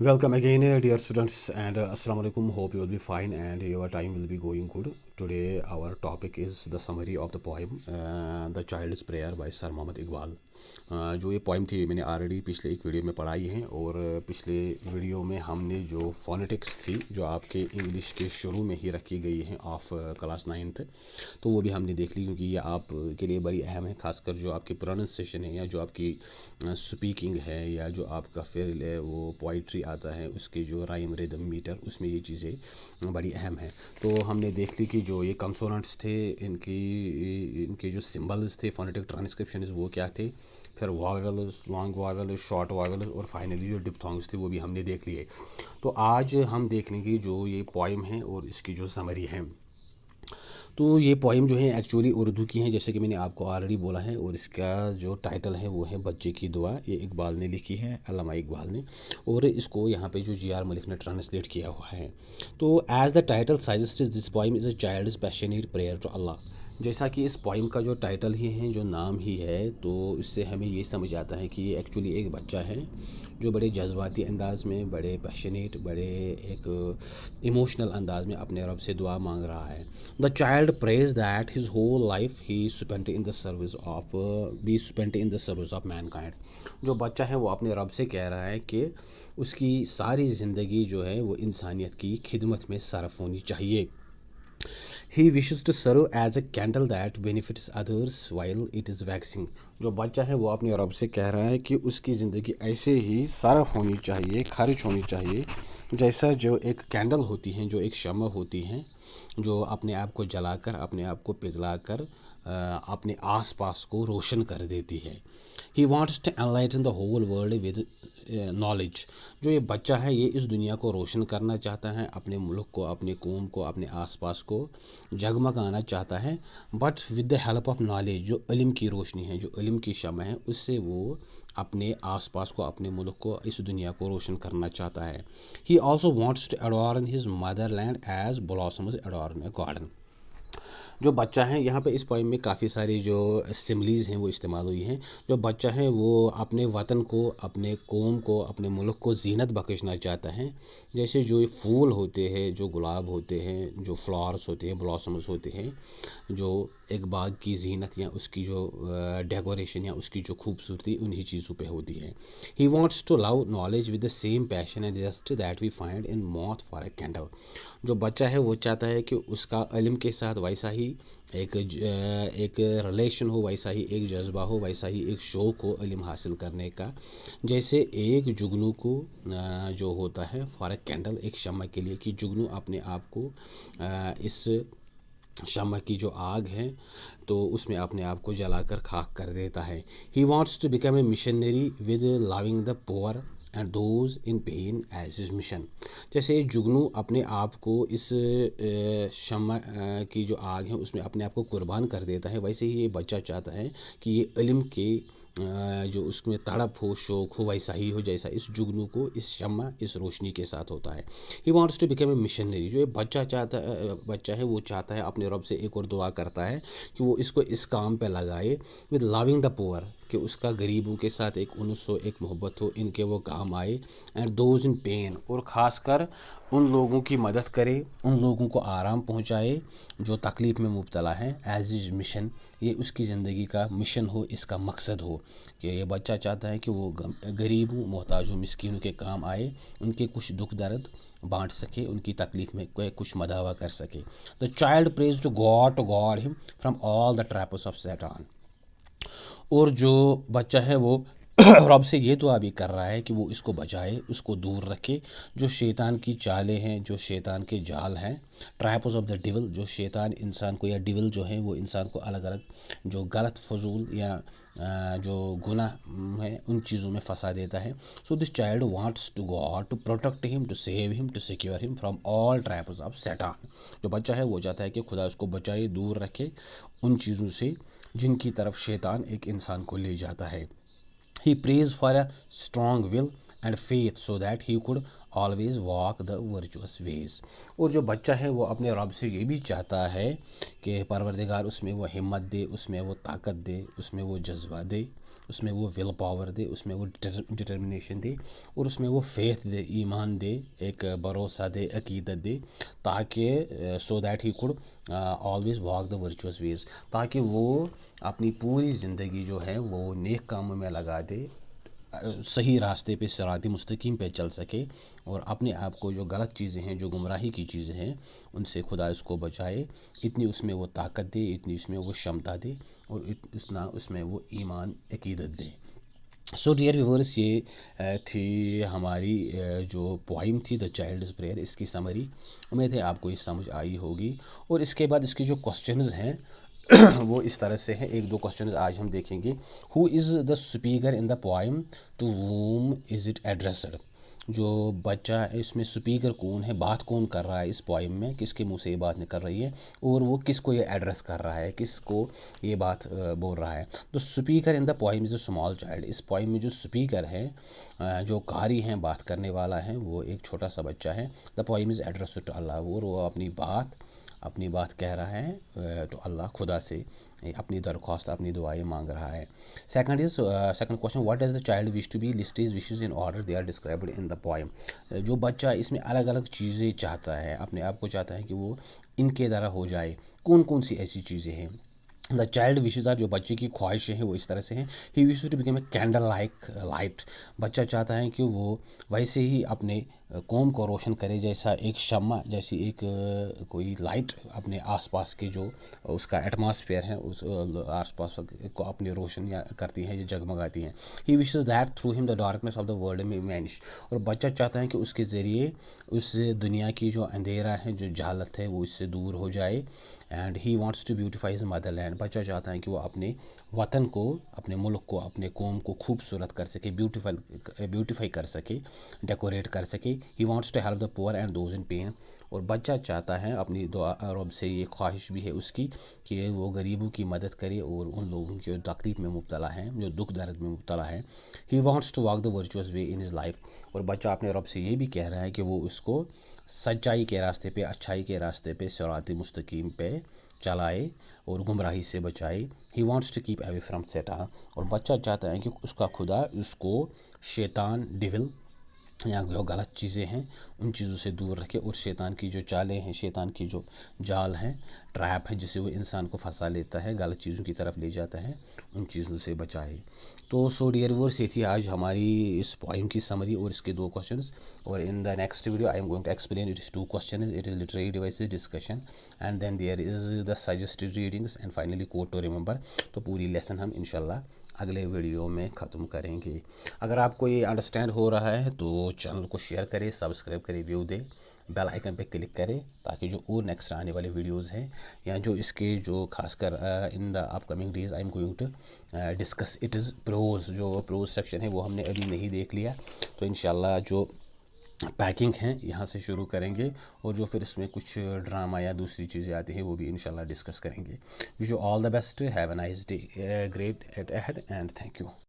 Welcome again, dear students, and Assalamu alaikum. Hope you will be fine and your time will be going good. Today, our topic is the summary of the poem, The Child's Prayer by Sir Muhammad Iqbal. जो ये poem थी मैंने already पिछले एक video में पढ़ाई है, और पिछले वीडियो में हमने जो फोनेटिक्स थी जो आपके इंग्लिश के शुरू में ही रखी गई है ऑफ क्लास 9th, तो वो भी हमने देख ली, क्योंकि ये आप के लिए बड़ी अहम है, खासकर जो आपकी प्रोनाउंसिएशन है या जो आपकी स्पीकिंग है या जो आपका फिर वो पोइट्री आता है उसके जो राइम रिदम मीटर, उसमें ये चीज़ें बड़ी अहम हैं। तो हमने देख ली कि जो ये कंसोनेंट्स थे इनके जो सिंबल्स थे, फोनेटिक ट्रांसक्रिप्शन वो क्या थे, फिर vowels, long vowels, short vowels, और फाइनली जो डिप्थोंग्स थे वो भी हमने देख लिए। तो आज हम देख लेंगे जो ये पोइम है और इसकी जो समरी है। तो ये पोइम जो है एक्चुअली उर्दू की है, जैसे कि मैंने आपको ऑलरेडी बोला है, और इसका जो टाइटल है वो है बच्चे की दुआ। ये इकबाल ने लिखी है, अल्लामा इकबाल ने, और इसको यहाँ पे जो जी.आर. मलिक ने ट्रांसलेट किया हुआ है। तो as the title suggest this poem is a child's passionate prayer to Allah. जैसा कि इस पोइम का जो टाइटल ही है, जो नाम ही है, तो इससे हमें ये समझ आता है कि ये एक्चुअली एक बच्चा है जो बड़े जज्बाती अंदाज में, बड़े पैशनेट, बड़े एक इमोशनल अंदाज में अपने रब से दुआ मांग रहा है। The child prays that his whole life he spent in the service of mankind. जो बच्चा है वो अपने रब से कह रहा है कि उसकी सारी ज़िंदगी जो है वो इंसानियत की खिदमत में सरफ होनी चाहिए। He wishes to serve as a candle that benefits others while it is waxing। जो बच्चा है वो अपने रब से कह रहा है कि उसकी ज़िंदगी ऐसे ही सरफ होनी चाहिए, खारिज होनी चाहिए, जैसा जो एक कैंडल होती हैं, जो एक शम्मा होती हैं, जो अपने आप को जलाकर, अपने आप को पिघलाकर अपने आसपास को रोशन कर देती है। He wants to enlighten the whole world with knowledge. जो ये बच्चा है ये इस दुनिया को रोशन करना चाहता है, अपने मुल्क को, अपने कौम को, अपने आसपास को जगमगाना चाहता है, but with the help of knowledge. जो इल्म की रोशनी है, जो इल्म की शम्मा है, उससे वो अपने आसपास को, अपने मुल्क को, इस दुनिया को रोशन करना चाहता है। He also wants to adorn his motherland as blossoms adorn a garden. जो बच्चा है यहाँ पे इस पोइम में काफ़ी सारी जो सिमलीज़ हैं वो इस्तेमाल हुई हैं। जो बच्चा है वो अपने वतन को, अपने कौम को, अपने मुल्क को ज़ीनत बख्शना चाहता है। जैसे जो ये फूल होते हैं, जो गुलाब होते हैं, जो फ्लावर्स होते हैं, ब्लॉसम्स होते हैं, जो एक बाग की ज़ीनत या उसकी जो डेकोरेशन या उसकी जो खूबसूरती उन्हीं चीज़ों पे होती है। He wants to love knowledge with the same passion and just that we find in moth for a candle. जो बच्चा है वो चाहता है कि उसका इल्म के साथ वैसा ही एक रिलेशन हो, वैसा ही एक जज्बा हो, वैसा ही एक शौक़ हो इल्म हासिल करने का, जैसे एक जुगनू को जो होता है फॉर ए कैंडल, एक शम्मा के लिए, कि जुगनू अपने आप को इस शम्मा की जो आग है तो उसमें अपने आप को जलाकर खाक कर देता है। He wants to become a missionary with loving the poor and those in pain as his mission. जैसे जुगनू अपने आप को इस शम्मा की जो आग है उसमें अपने आप को कुर्बान कर देता है, वैसे ही ये बच्चा चाहता है कि ये इल्म के जो उसमें तड़प हो, शौक़ हो, वैसा ही हो जैसा इस जुगनू को इस शम्मा, इस रोशनी के साथ होता है। He wants to become a missionary. जो ये बच्चा है वो चाहता है, अपने रब से एक और दुआ करता है कि वो इसको इस काम पे लगाए, विद लविंग द पुअर, कि उसका गरीबों के साथ एक उनस हो, एक मोहब्बत हो, इनके वो काम आए, एंड दोज इन पेन, और ख़ासकर उन लोगों की मदद करे, उन लोगों को आराम पहुंचाए जो तकलीफ़ में मुब्तला हैं, एज इज मिशन। ये उसकी ज़िंदगी का मिशन हो, इसका मकसद हो कि ये बच्चा चाहता है कि वो गरीबों, मोहताजों, मिस्कीनों के काम आए, उनके कुछ दुख दर्द बांट सके, उनकी तकलीफ़ में कोई कुछ मदावा कर सके। The child prays to god him from all the traps of Satan. और जो बच्चा है वो रब से ये दुआ भी कर रहा है कि वो इसको बचाए, उसको दूर रखे, जो शैतान की चालें हैं, जो शैतान के जाल हैं, ट्रैप्स ऑफ द डिविल। जो शैतान इंसान को, या डिविल जो है वो इंसान को अलग अलग जो गलत फजूल या जो गुनाह है उन चीज़ों में फंसा देता है। So this child wants to god to protect him, to save him, to secure him from all traps of Satan. जो बच्चा है वो चाहता है कि खुदा उसको बचाए, दूर रखे उन चीज़ों से जिनकी तरफ शैतान एक इंसान को ले जाता है। He prays for a strong will and faith so that he could always walk the virtuous ways। और जो बच्चा है वो अपने रब से ये भी चाहता है कि परवरदिगार उसमें वो हिम्मत दे, उसमें वो ताकत दे, उसमें वो जज्बा दे, اس میں وہ ول پاور دے، اس میں وہ ڈٹرمنیشن دے، اور اس میں وہ فیتھ دے، ایمان دے، ایک بھروسہ دے، عقیدت دے، تاکہ so that he could always walk the virtuous ways, تاکہ وہ اپنی پوری زندگی جو ہے وہ نیک کاموں میں لگا دے، صحیح راستے پہ، صراط مستقیم پہ چل سکے، اور اپنے آپ کو جو غلط چیزیں ہیں، جو گمراہی کی چیزیں ہیں، ان سے خدا اس کو بچائے، اتنی اس میں وہ طاقت دے، اتنی اس میں وہ شمتا دے، اور اتنا اس میں وہ ایمان، عقیدت دے۔ سو ڈیئر ویورس، یہ تھی ہماری جو پوائم تھی دا چائلڈز پریئر، اس کی سمری۔ امید ہے آپ کو یہ سمجھ آئی ہوگی، اور اس کے بعد اس کے جو کوسچنز ہیں وہ اس طرح سے ہیں، ایک دو کوسچنز آج ہم دیکھیں گے۔ Who is the speaker in the poem, to whom is it addressed? جو بچہ ہے اس میں اسپیکر کون ہے، بات کون کر رہا ہے اس پوائم میں، کس کے منہ سے یہ بات نکل رہی ہے، اور وہ کس کو یہ ایڈریس کر رہا ہے، کس کو یہ بات بول رہا ہے۔ تو speaker in the poem is a small child, اس پوائم میں جو اسپیکر ہے، جو قاری ہیں، بات کرنے والا ہے، وہ ایک چھوٹا سا بچہ ہے۔ دا پوائم از ایڈریس ٹو اللہ، اور وہ اپنی بات کہہ رہا ہے تو اللہ، خدا سے اپنی درخواست، اپنی دعائیں مانگ رہا ہے۔ Second question, what does the child wish to be? List his wishes in order, they are described in the poem. جو بچہ اس میں الگ الگ چیزیں چاہتا ہے، اپنے آپ کو چاہتا ہے کہ وہ ان کے طرح ہو جائے، کون کون سی ایسی چیزیں ہیں؟ دا چائلڈ وشز آر، جو بچے کی خواہشیں ہیں وہ اس طرح سے ہیں۔ He wishes to become a candle like light, بچہ چاہتا ہے کہ وہ ویسے ہی اپنے قوم کو روشن کرے، جیسا ایک شمع، جیسی ایک کوئی لائٹ اپنے آس پاس کے جو اس کا ایٹماسفیئر ہے، اس آس پاس کو اپنی روشن کرتی ہیں، یہ جگمگاتی ہیں۔ ہی وشز دیٹ تھرو ہم the darkness of the world میں وینش، اور بچہ چاہتا ہے کہ اس کے ذریعے اس دنیا کی جو اندھیرا ہے، جو جہالت ہے، وہ اس سے دور ہو جائے۔ And he wants to beautify his motherland, بچہ چاہتا ہے کہ وہ اپنے وطن کو، اپنے ملک کو، اپنے قوم کو خوبصورت کر سکے، بیوٹیفائی کر سکے، ڈیکوریٹ کر سکے۔ He wants to help the poor and those in pain, اور بچہ چاہتا ہے، اپنی دعا رب سے یہ خواہش بھی ہے اس کی کہ وہ غریبوں کی مدد کرے، اور ان لوگوں کی جو تکلیف میں مبتلا ہیں، جو دکھ درد میں مبتلا ہیں۔ He wants to walk the virtuous way in his life, اور بچہ اپنے رب سے یہ بھی کہہ رہا ہے کہ وہ اس کو سچائی کے راستے پہ، اچھائی کے راستے پہ، صراط مستقیم پہ چلائے اور گمراہی سے بچائے۔ He wants to keep away from Satan, اور بچہ چاہتا ہے کہ اس کا خدا اس کو شیطان، ڈیول، یا جو غلط چیزیں ہیں ان چیزوں سے دور رکھے، اور شیطان کی جو چالیں ہیں، شیطان کی جو جال ہیں، ٹریپ ہے، جس سے وہ انسان کو پھنسا لیتا ہے، غلط چیزوں کی طرف لے جاتا ہے، ان چیزوں سے بچائے۔ تو سو ڈیئر ویورس، یہ تھی آج ہماری اس پوائم کی سمری اور اس کے دو کوشچنز، اور in the next video I am going to explain it as two questions, it is literary devices discussion, and then there is the suggested readings, and finally quote to remember. تو پوری lesson ہم انشاءاللہ اگلے video میں ختم کریں گے۔ اگر آپ کو یہ انڈرسٹینڈ ہو رہا ہے تو چینل کو شیئر کرے، سبسکرائب کرے، ویو دے، بیل آئکن پہ کلک کرے، تاکہ جو اور نیکسٹ آنے والے ویڈیوز ہیں، یا جو اس کے جو خاص کر in the upcoming days I am going to discuss it as prose, جو پروز سیکشن ہے وہ ہم نے ابھی نہیں دیکھ لیا، تو انشاءاللہ جو پیکنگ ہیں یہاں سے شروع کریں گے، اور جو پھر اس میں کچھ ڈرامہ یا دوسری چیزیں آتی ہیں وہ بھی انشاءاللہ ڈسکس کریں گے۔ Wish you all the best, have a nice day, great eat ahead, and thank you.